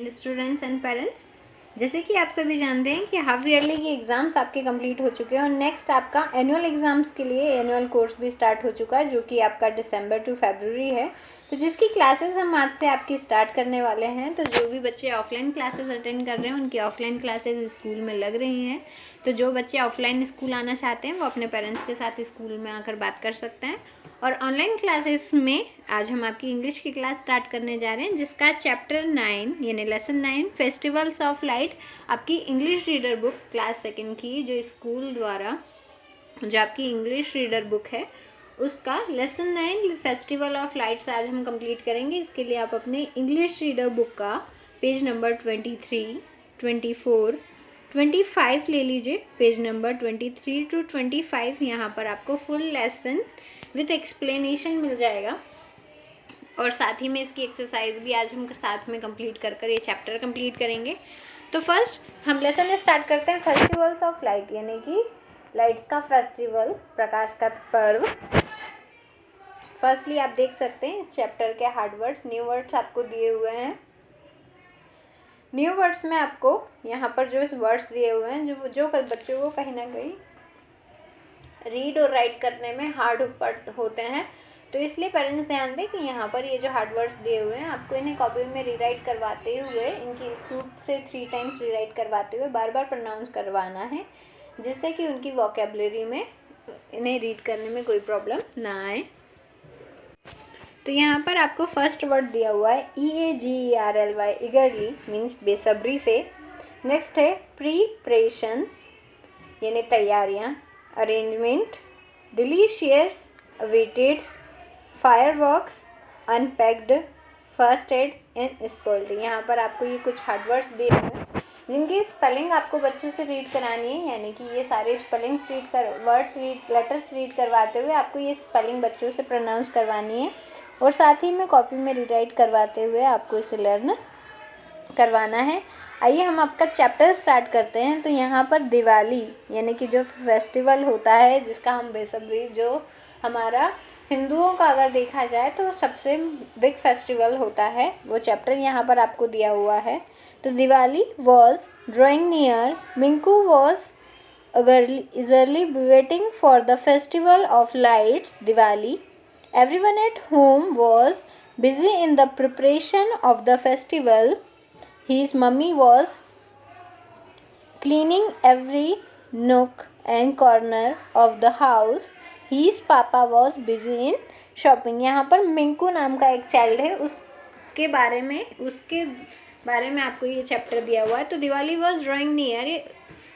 Students and parents, जैसे कि आप सभी जानते हैं कि हाफ ईयरली के एग्ज़ाम्स आपके कंप्लीट हो चुके हैं और नेक्स्ट आपका एनुअल एग्ज़ाम्स के लिए एनुअल कोर्स भी स्टार्ट हो चुका है, जो कि आपका दिसंबर टू फरवरी है। तो जिसकी क्लासेस हम आज से आपकी स्टार्ट करने वाले हैं। तो जो भी बच्चे ऑफलाइन क्लासेस अटेंड कर रहे हैं उनकी ऑफलाइन क्लासेस स्कूल में लग रही हैं। तो जो बच्चे ऑफलाइन स्कूल आना चाहते हैं वो अपने पेरेंट्स के साथ स्कूल में आकर बात कर सकते हैं। और ऑनलाइन क्लासेस में आज हम आपकी इंग्लिश की क्लास स्टार्ट करने जा रहे हैं, जिसका चैप्टर 9 यानी लेसन 9 फेस्टिवल्स ऑफ लाइट आपकी English reader book class second की जो स्कूल द्वारा जो आपकी इंग्लिश रीडर बुक है उसका लेसन 9 फेस्टिवल ऑफ लाइट्स आज हम कंप्लीट करेंगे। इसके लिए आप अपने इंग्लिश रीडर बुक का पेज नंबर 23, 24, 25 ले लीजिए। पेज नंबर 23 to 25 यहाँ पर आपको फुल लेसन विथ एक्सप्लेनेशन मिल जाएगा और साथ ही में इसकी एक्सरसाइज भी आज हम साथ में कंप्लीट कर ये चैप्टर कंप्लीट करेंगे। तो फर्स्ट हम लेसन स्टार्ट करते हैं फेस्टिवल्स ऑफ लाइट यानी कि लाइट्स का फेस्टिवल, प्रकाश का पर्व। फर्स्टली आप देख सकते हैं इस चैप्टर के हार्ड वर्ड्स, न्यू वर्ड्स आपको दिए हुए हैं। न्यू वर्ड्स में आपको यहाँ पर जो वर्ड्स दिए हुए हैं जो बच्चों को कहीं ना कहीं रीड और राइट करने में हार्ड होते हैं, तो इसलिए पेरेंट्स ध्यान दें कि यहाँ पर ये जो हार्ड वर्ड्स दिए हुए हैं आपको इन्हें कॉपी में रीराइट करवाते हुए इनकी 2 से 3 टाइम्स रीराइट करवाते हुए बार बार प्रोनाउंस करवाना है, जिससे कि उनकी वोकेबलरी में इन्हें रीड करने में कोई प्रॉब्लम ना आए। तो यहाँ पर आपको फर्स्ट वर्ड दिया हुआ है EAGERLY, ईगरली मीन्स बेसब्री से। नेक्स्ट है प्रीपरेशंस यानी तैयारियाँ, arrangement, delicious, awaited, fireworks, unpacked, first aid and spoiled. यहाँ पर आपको ये कुछ हार्ड वर्ड्स दिए हुए हैं जिनकी स्पेलिंग आपको बच्चों से रीड करानी है, यानी कि ये सारे स्पेलिंग्स लेटर्स रीड करवाते हुए आपको ये स्पेलिंग बच्चों से प्रोनाउंस करवानी है और साथ ही में कॉपी में रीराइट करवाते हुए आपको इसे लर्न करवाना है। आइए हम आपका चैप्टर स्टार्ट करते हैं। तो यहाँ पर दिवाली यानी कि जो फेस्टिवल होता है जिसका हम बेसब्री, जो हमारा हिंदुओं का अगर देखा जाए तो सबसे बिग फेस्टिवल होता है, वो चैप्टर यहाँ पर आपको दिया हुआ है। तो Diwali was drawing near, Minku was eagerly waiting for the festival of lights, Diwali. Everyone at home was busy in the preparation of the festival. His mummy was cleaning every nook and corner of the house. His papa was busy in shopping. यहाँ पर मिंकू नाम का एक child है, उसके बारे में आपको ये चैप्टर दिया हुआ है। तो Diwali was drawing near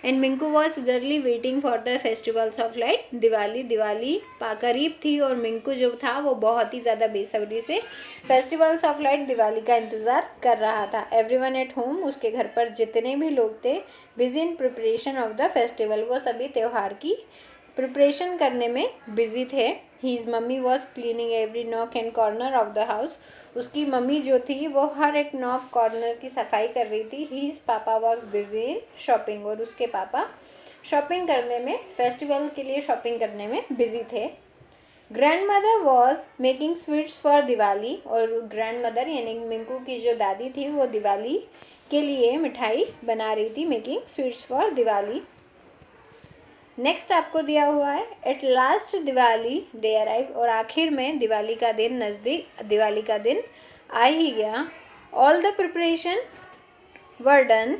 and Minku was eagerly waiting for the festivals of light. Diwali करीब थी और मिंकू जो था वो बहुत ही ज़्यादा बेसब्री से फेस्टिवल्स ऑफ लाइट दिवाली का इंतज़ार कर रहा था। एवरीवन एट होम, उसके घर पर जितने भी लोग थे, busy in preparation of the festival, वो सभी त्यौहार की प्रिपरेशन करने में बिजी थे। His mummy was cleaning every nook and corner of the house, उसकी मम्मी जो थी वो हर एक नॉक कॉर्नर की सफाई कर रही थी। हीज पापा वॉज बिजी इन शॉपिंग, और उसके पापा शॉपिंग करने में, फेस्टिवल के लिए शॉपिंग करने में बिजी थे। Grand mother was making sweets for Diwali, और ग्रैंड मदर यानी मिंकू की जो दादी थी वो दिवाली के लिए मिठाई बना रही थी, making sweets for Diwali. Next आपको दिया हुआ है at last Diwali day arrive, और आखिर में दिवाली का दिन आ ही गया। All the preparation were done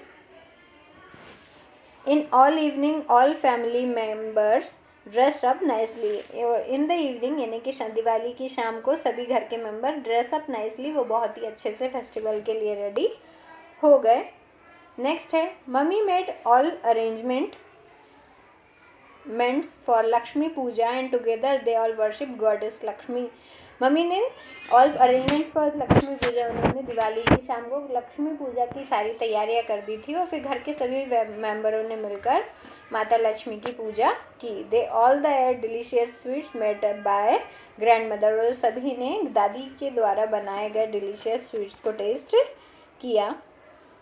in all evening, all family members dressed up nicely, और इन द इवनिंग यानी कि दिवाली की शाम को सभी घर के मेंबर ड्रेस अप नाइसली, वो बहुत ही अच्छे से फेस्टिवल के लिए रेडी हो गए। नेक्स्ट है mummy made all arrangements for Lakshmi puja and together they all worship goddess Lakshmi. Mummy ने all arrangement for Lakshmi puja, उन्होंने दिवाली की शाम को लक्ष्मी पूजा की सारी तैयारियां कर दी थी और फिर घर के सभी मेंबरों ने मिलकर माता लक्ष्मी की पूजा की। They all the delicious sweets made by grand mother, और सभी ने दादी के द्वारा बनाए गए डिलीशियस स्वीट्स को टेस्ट किया।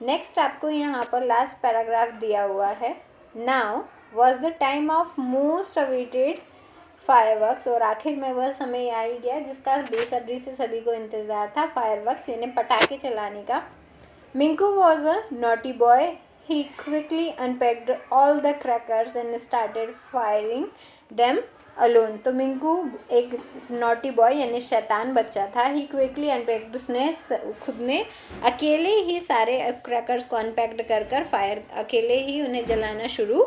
नेक्स्ट आपको यहाँ पर लास्ट पैराग्राफ दिया हुआ है। Now was the time of most awaited fireworks, और आखिर में वह समय आ ही गया जिसका बेसब्री से सभी को इंतज़ार था। फायरवर्क्स यानी पटाखे चलाने का। Minku was a naughty boy. He quickly unpacked all the crackers and started firing them alone. तो मिंकू एक नॉटी बॉय यानी शैतान बच्चा था. ही क्विकली अनपैक्ड, उसने खुद ने अकेले ही सारे क्रैकर्स को अनपैक्ड कर कर फायर अकेले ही उन्हें जलाना शुरू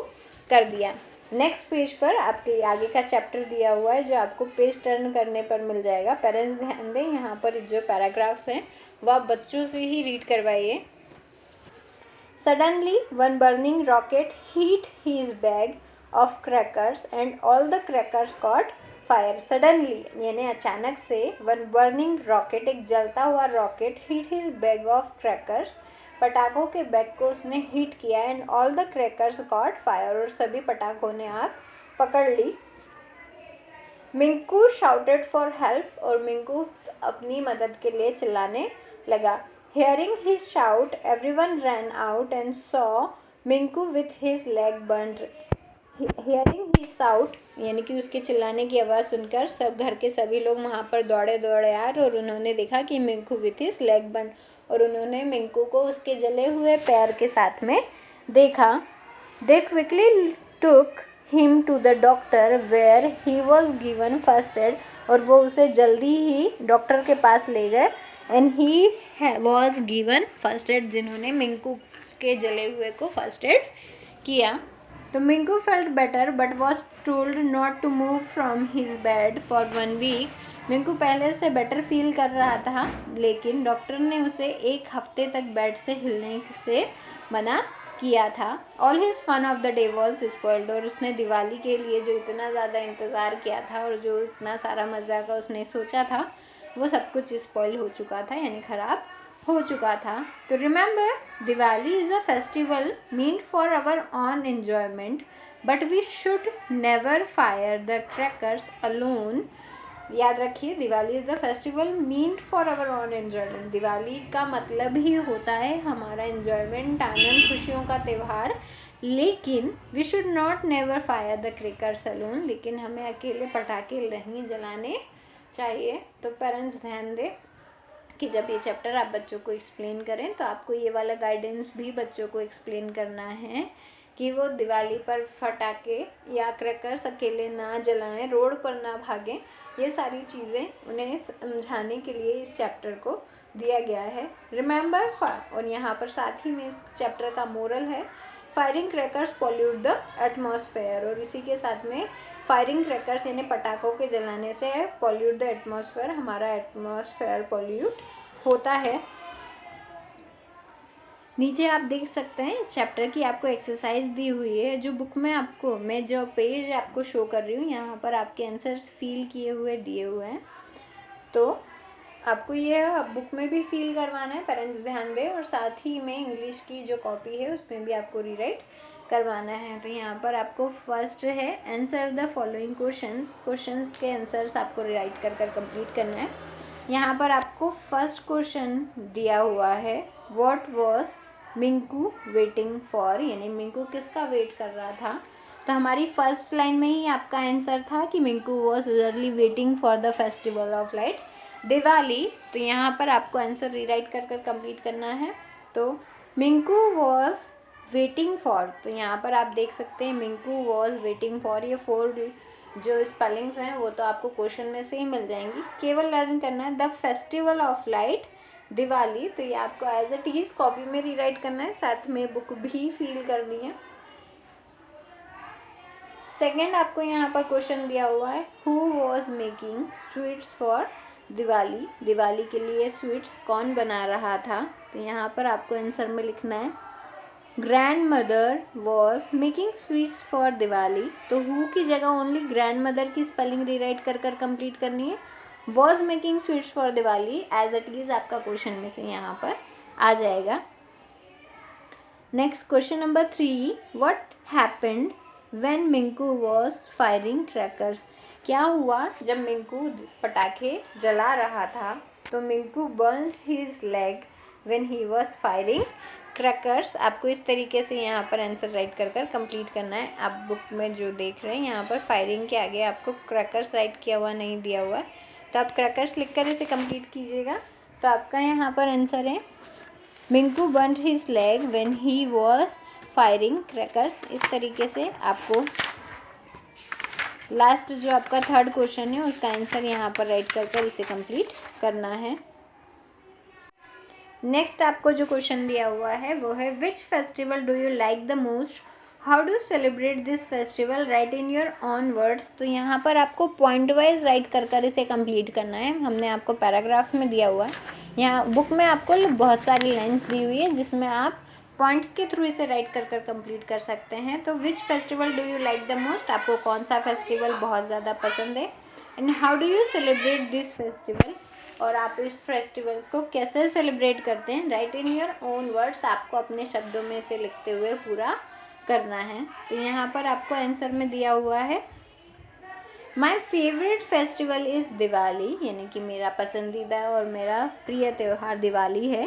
कर दिया. नेक्स्ट पेज पर आपके आगे का चैप्टर दिया हुआ है जो आपको पेज टर्न करने पर मिल जाएगा. पेरेंट्स ध्यान दें, यहाँ पर जो पैराग्राफ्स हैं वो आप बच्चों से ही रीड करवाइए. Suddenly, one burning rocket hit his bag of crackers and all the crackers caught fire. Suddenly, यानी अचानक से, one burning rocket, एक जलता हुआ rocket, hit his bag of crackers, पटाखों के बैग को उसने हिट किया. and all the crackers caught fire, और सभी पटाखों ने आग पकड़ ली. मिंकू shouted for help, और मिंकू अपनी मदद के लिए चिल्लाने लगा. Hearing his shout, everyone ran out and saw Minku with his leg burned. Hearing his shout, यानी कि उसके चिल्लाने की आवाज़ सुनकर सब घर के सभी लोग वहाँ पर दौड़े दौड़े आए और उन्होंने देखा कि Minku with his leg burn, और उन्होंने मिंकू को उसके जले हुए पैर के साथ में देखा. They quickly took him to the doctor where he was given first aid, और वो उसे जल्दी ही डॉक्टर के पास ले गए. And he was given first aid, जिन्होंने मिंकू के जले हुए को फर्स्ट एड किया. तो Minku felt better but was told not to move from his bed for 1 week. Minku पहले से बेटर फील कर रहा था, लेकिन डॉक्टर ने उसे 1 हफ्ते तक बेड से हिलने से मना किया था. All his fun of the day was spoiled, और उसने दिवाली के लिए जो इतना ज़्यादा इंतज़ार किया था और जो इतना सारा मज़ा का उसने सोचा था, वो सब कुछ स्पॉइल हो चुका था, यानी ख़राब हो चुका था. तो remember, Diwali is a festival meant for our own enjoyment, but we should never fire the crackers alone. याद रखिए, Diwali is the festival meant for our own enjoyment. Diwali का मतलब ही होता है हमारा एन्जॉयमेंट, आनंद, खुशियों का त्यौहार. लेकिन we should not never fire the crackers alone, लेकिन हमें अकेले पटाखे नहीं जलाने चाहिए. तो पेरेंट्स ध्यान दें कि जब ये चैप्टर आप बच्चों को एक्सप्लेन करें तो आपको ये वाला गाइडेंस भी बच्चों को एक्सप्लेन करना है कि वो दिवाली पर फटाके या क्रैकर्स अकेले ना जलाएं, रोड पर ना भागें. ये सारी चीज़ें उन्हें समझाने के लिए इस चैप्टर को दिया गया है. रिमेंबर, और यहाँ पर साथ ही में इस चैप्टर का मोरल है, firing crackers pollute the atmosphere, और इसी के साथ में फायरिंग क्रैकर्स यानी पटाखों के जलाने से पॉल्यूट द एटमॉस्फेयर, हमारा एटमॉस्फेयर पॉल्यूट होता है. नीचे आप देख सकते हैं इस चैप्टर की आपको एक्सरसाइज दी हुई है, जो बुक में आपको, मैं जो पेज आपको शो कर रही हूँ यहाँ पर आपके आंसर्स फील किए हुए दिए हुए हैं. तो आपको ये बुक में भी फील करवाना है, पेरेंट्स ध्यान दें, और साथ ही में इंग्लिश की जो कॉपी है उसमें भी आपको रीराइट करवाना है. तो यहाँ पर आपको फर्स्ट है आंसर द फॉलोइंग क्वेश्चंस के आंसर्स आपको राइट कर कंप्लीट करना है. यहाँ पर आपको फर्स्ट क्वेश्चन दिया हुआ है, what was Minku waiting for, यानी मिंकू किसका वेट कर रहा था. तो हमारी फर्स्ट लाइन में ही आपका आंसर था कि Minku was ईगरली waiting for the festival of light, Diwali. तो यहाँ पर आपको आंसर रीराइट कर कंप्लीट करना है. तो मिंकू वॉज वेटिंग फॉर, तो यहाँ पर आप देख सकते हैं मिंकू वॉज वेटिंग फॉर, ये 4 जो स्पेलिंग्स हैं वो तो आपको क्वेश्चन में से ही मिल जाएंगी, केवल लर्न करना है. The festival of light, Diwali, तो ये आपको एज इट इज कॉपी में रीराइट करना है, साथ में बुक भी फील करनी है. सेकेंड आपको यहाँ पर क्वेश्चन दिया हुआ है, who was making sweets for Diwali, Diwali के लिए स्वीट्स कौन बना रहा था. तो यहाँ पर आपको आंसर में लिखना है grand mother was making sweets for Diwali. तो हु की जगह ओनली ग्रैंड मदर की स्पेलिंग रीराइट कर कंप्लीट करनी है. Was making sweets for Diwali as it is आपका क्वेश्चन में से यहाँ पर आ जाएगा. Next question number 3, what happened when Minku was firing crackers, क्या हुआ जब मिंकू पटाखे जला रहा था. तो Minku burns his leg when he was firing crackers. आपको इस तरीके से यहाँ पर आंसर राइट कर कंप्लीट करना है. आप बुक में जो देख रहे हैं यहाँ पर फायरिंग के आगे आपको क्रैकर्स राइट किया हुआ नहीं दिया हुआ है, तो आप क्रैकर्स लिखकर इसे कंप्लीट कीजिएगा. तो आपका यहाँ पर आंसर है Minku burned his leg when he was firing crackers. इस तरीके से आपको लास्ट जो आपका थर्ड क्वेश्चन है उसका आंसर यहाँ पर राइट कर इसे कंप्लीट करना है। नेक्स्ट आपको जो क्वेश्चन दिया हुआ है वो है which festival do you like the most, how do celebrate this festival, right in your on words. तो यहाँ पर आपको पॉइंट वाइज राइट कर इसे कंप्लीट करना है। हमने आपको पैराग्राफ में दिया हुआ है, यहाँ बुक में आपको बहुत सारी लाइन्स दी हुई है जिसमें आप पॉइंट्स के थ्रू इसे राइट कर कंप्लीट कर सकते हैं। तो which festival do you like the most, आपको कौन सा फेस्टिवल बहुत ज़्यादा पसंद है, and how do you celebrate this festival, और आप इस फेस्टिवल्स को कैसे सेलिब्रेट करते हैं, right in your own words, आपको अपने शब्दों में इसे लिखते हुए पूरा करना है। तो यहाँ पर आपको आंसर में दिया हुआ है my favourite festival is Diwali, यानी कि मेरा पसंदीदा और मेरा प्रिय त्यौहार दिवाली है।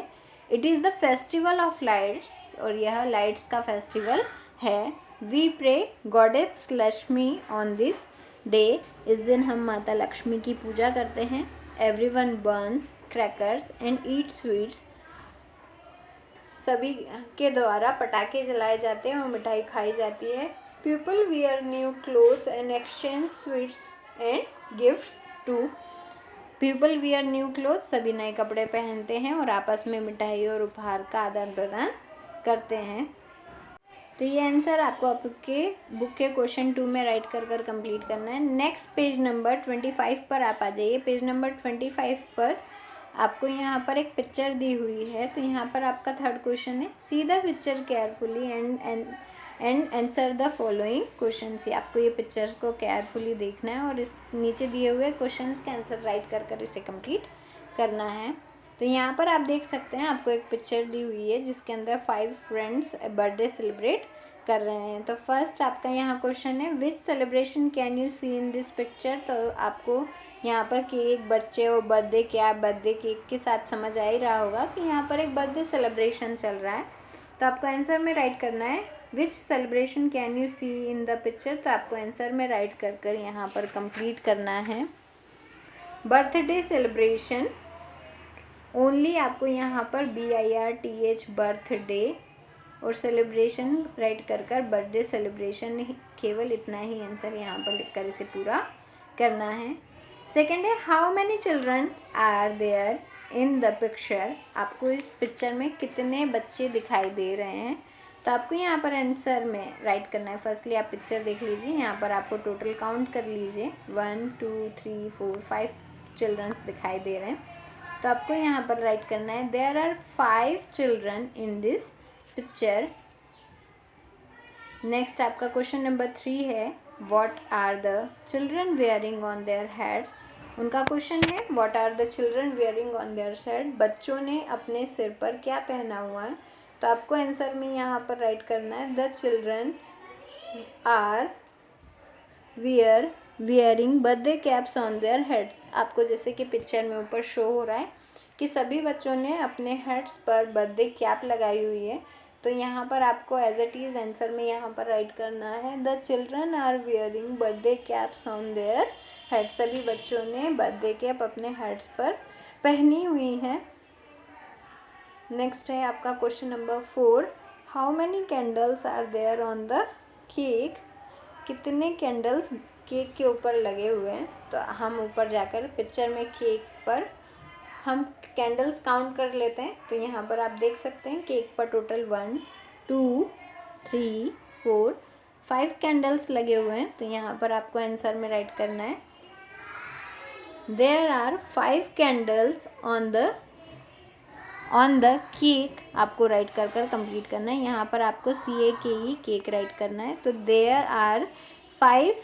It is the festival of lights, और यह लाइट्स का फेस्टिवल है। We pray goddess Lakshmi on this day, इस दिन हम माता लक्ष्मी की पूजा करते हैं। Everyone burns crackers and eat sweets, सभी के द्वारा पटाखे जलाए जाते हैं और मिठाई खाई जाती है। People wear new clothes and exchange sweets and gifts too, people wear new clothes, सभी नए कपड़े पहनते हैं और आपस में मिठाई और उपहार का आदान प्रदान करते हैं। तो ये आंसर आपको आपके बुक के क्वेश्चन 2 में राइट कर कंप्लीट करना है। नेक्स्ट पेज नंबर 25 पर आप आ जाइए। पेज नंबर 25 पर आपको यहाँ पर एक पिक्चर दी हुई है। तो यहाँ पर आपका थर्ड क्वेश्चन है see the picture carefully and answer the following question. से आपको ये पिक्चर्स को केयरफुली देखना है और इस नीचे दिए हुए क्वेश्चंस के आंसर राइट कर इसे कंप्लीट करना है। तो यहाँ पर आप देख सकते हैं आपको एक पिक्चर दी हुई है जिसके अंदर 5 फ्रेंड्स बर्थडे सेलिब्रेट कर रहे हैं। तो फर्स्ट आपका यहाँ क्वेश्चन है which celebration can you see in this picture. तो आपको यहाँ पर केक, बच्चे और बर्थडे कैप, बर्थडे केक के साथ समझ आ ही रहा होगा कि यहाँ पर एक बर्थडे सेलिब्रेशन चल रहा है। तो आपको आंसर में राइट करना है which celebration can you see in the picture. तो आपको आंसर में राइट कर यहाँ पर कंप्लीट करना है बर्थडे सेलिब्रेशन ओनली। आपको यहाँ पर BIRTH बर्थडे और सेलिब्रेशन राइट कर बर्थडे सेलिब्रेशन, केवल इतना ही आंसर यहाँ पर लिखकर इसे पूरा करना है। सेकेंड है how many children are there in the picture. आपको इस पिक्चर में कितने बच्चे दिखाई दे रहे हैं। तो आपको यहाँ पर आंसर में राइट करना है। फर्स्टली आप पिक्चर देख लीजिए, यहाँ पर आपको टोटल काउंट कर लीजिए 1 2 3 4 5 चिल्ड्रंस दिखाई दे रहे हैं। तो आपको यहाँ पर राइट करना है there are 5 children in this picture. Next आपका क्वेश्चन नंबर 3 है what are the children wearing on their heads. उनका क्वेश्चन है what are the children wearing on their head, बच्चों ने अपने सिर पर क्या पहना हुआ है। तो आपको आंसर में यहाँ पर राइट करना है the children are wearing birthday caps on their heads. आपको जैसे कि पिक्चर में ऊपर शो हो रहा है कि सभी बच्चों ने अपने हेड्स पर बर्थडे कैप लगाई हुई है। तो यहाँ पर आपको एज इट इज़ आंसर में यहाँ पर राइट करना है the children are wearing birthday caps on their heads. सभी बच्चों ने बर्थडे कैप अपने हेड्स पर पहनी हुई है। नेक्स्ट है आपका question number 4 how many candles are there on the cake. कितने कैंडल्स केक के ऊपर लगे हुए हैं। तो हम ऊपर जाकर पिक्चर में केक पर हम कैंडल्स काउंट कर लेते हैं। तो यहाँ पर आप देख सकते हैं केक पर टोटल 1 2 3 4 5 कैंडल्स लगे हुए हैं। तो यहाँ पर आपको आंसर में राइट करना है there are 5 candles on the cake. आपको राइट कर कंप्लीट करना है। यहाँ पर आपको CAKE केक राइट करना है। तो there are 5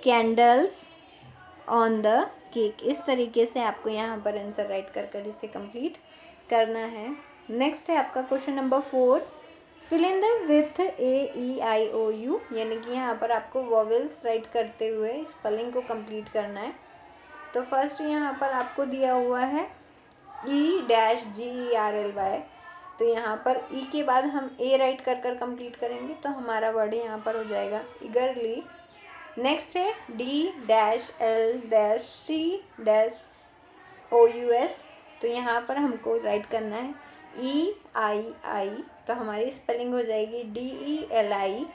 candles on the cake. इस तरीके से आपको यहाँ पर आंसर राइट कर इसे कंप्लीट करना है। नेक्स्ट है आपका question number 4 fill in the with AEIOU, यानी कि यहाँ पर आपको वॉवेल्स राइट करते हुए स्पेलिंग को कंप्लीट करना है। तो फर्स्ट यहाँ पर आपको दिया हुआ है E-GERLY। तो यहाँ पर E के बाद हम A राइट कर कंप्लीट करेंगे तो हमारा वर्ड यहाँ पर हो जाएगा ईगरली। नेक्स्ट है D-L-C-OUS। तो यहाँ पर हमको राइट करना है DEII, तो हमारी स्पेलिंग हो जाएगी DELICIOUS,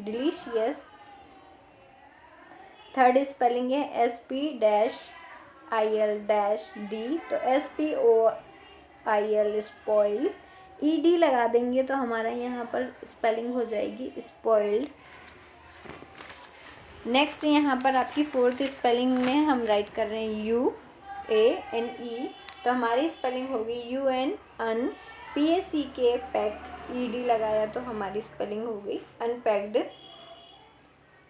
डिलीशियस। थर्ड स्पेलिंग है SP-IL-D, तो SPOIL, स्पॉइल। ED लगा देंगे तो हमारा यहाँ पर स्पेलिंग हो जाएगी स्पॉइल्ड। नेक्स्ट यहाँ पर आपकी फोर्थ स्पेलिंग में हम राइट कर रहे हैं UANE, तो हमारी स्पेलिंग होगी UN, un. PACK, pack, ED लगाया तो हमारी स्पेलिंग हो गई अनपैक्ड।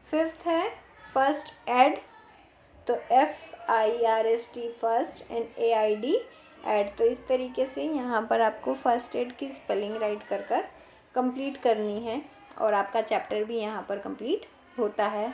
फिफ्थ है फर्स्ट एड, तो FIRST, first, and AID, aid. तो इस तरीके से यहाँ पर आपको फर्स्ट एड की स्पेलिंग राइट कर कंप्लीट करनी है और आपका चैप्टर भी यहाँ पर कंप्लीट होता है।